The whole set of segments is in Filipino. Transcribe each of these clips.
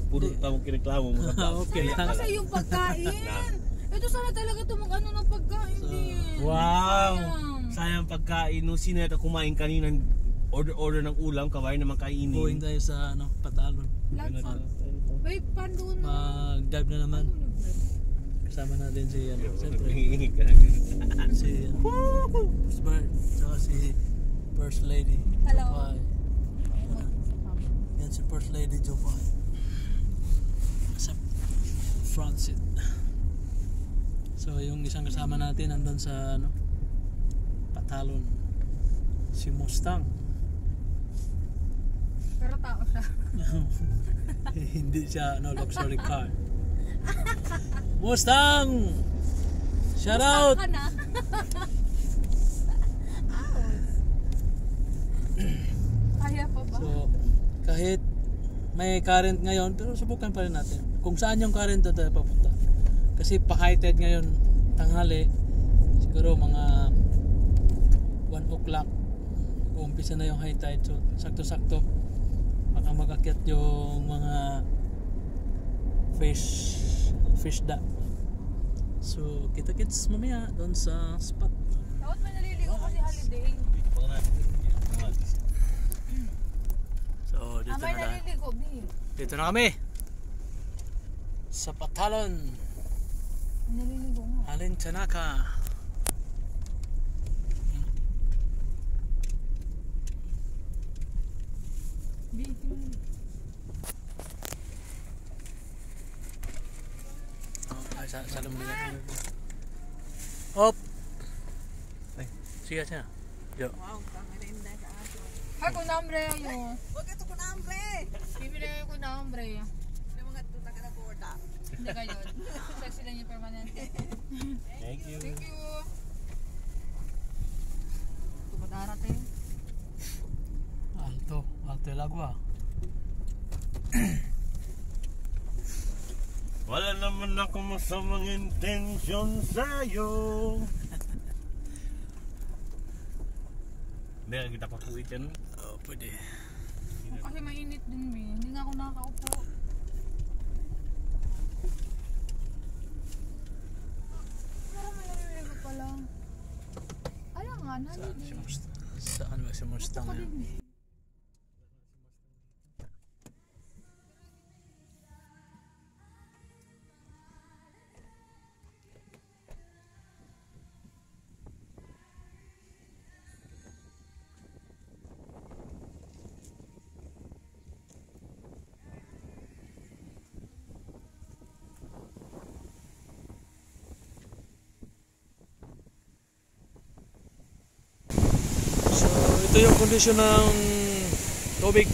puro tamang kireklamo mo. Okay lang. Kasi yung pagkain. Ito sana talaga ito mag-ano ng pagkain din. Wow! Sayang pagkain. Nung sino ito kumain kanina, order ng ulam, kawain naman kainin. Going tayo sa Patalon. May pandun. Mag-dive na naman. Kasama natin si siyempre. Si Bert, saka si First Lady. Hello. Jopay. Yan si First Lady Jopay. Sa front seat. So yung isang kasama natin nandun sa Patalon. Si Mustang. Pero tao siya. Hindi siya luxury car. Mustang! Shout out! Ka na. Kaya pa ba? So, kahit may current ngayon, pero subukan pa rin natin. Kung saan yung current na tayo papunta. Kasi pa-high tide ngayon, tanghali, siguro mga 1 o'clock, umpisa na yung high tide. So, sakto-sakto, baka mag-akyat yung mga fish da. So, kita-kits mamaya doon sa spot. Dapat may naliligo kasi holiday. So, dito May na tayo. naliligo, B. Dito na kami sa Patalon. Naliligo nga. Alin Chanaka. B. Salam mo na. Hop. Sige siya. Yo. Ay, kung na-hambre yun. Huwag ito ko na hambre. Bibili ko na-hambre. Hindi mga tuta ka na borda. Hindi kayo. Sexy lang yung permanente. Thank you. Thank you. Tumadarat eh. Alto el agua. Wala naman ako masamang intensyon sa'yo. Hindi kita papuit yan. Oh, pwede. Kasi mainit din, B. Hindi nga ako nakakaupo. Parang may naliligo pa lang. Alam nga, naliligo. Saan ba si Mustang Ito ka yan? din, B. Ito yung kondisyon ng tubig.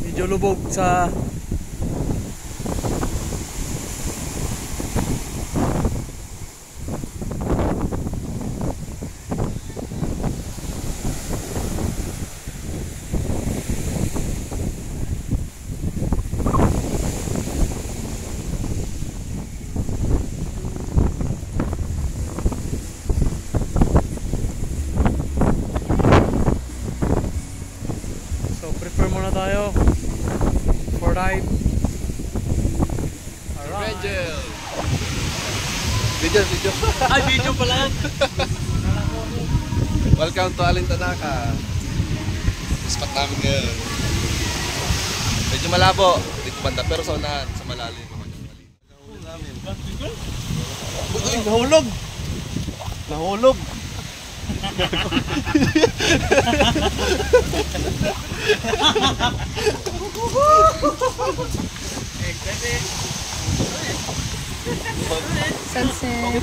Medyo lubog sa prepare muna tayo for dive. Alright. Video. Ay, video pala. Welcome to Alin Tanaka. Spot namin ngayon. Medyo malabo dito banda pero sa unahan, sa malalim. Uy, nahulog! Nahulog! Sunset.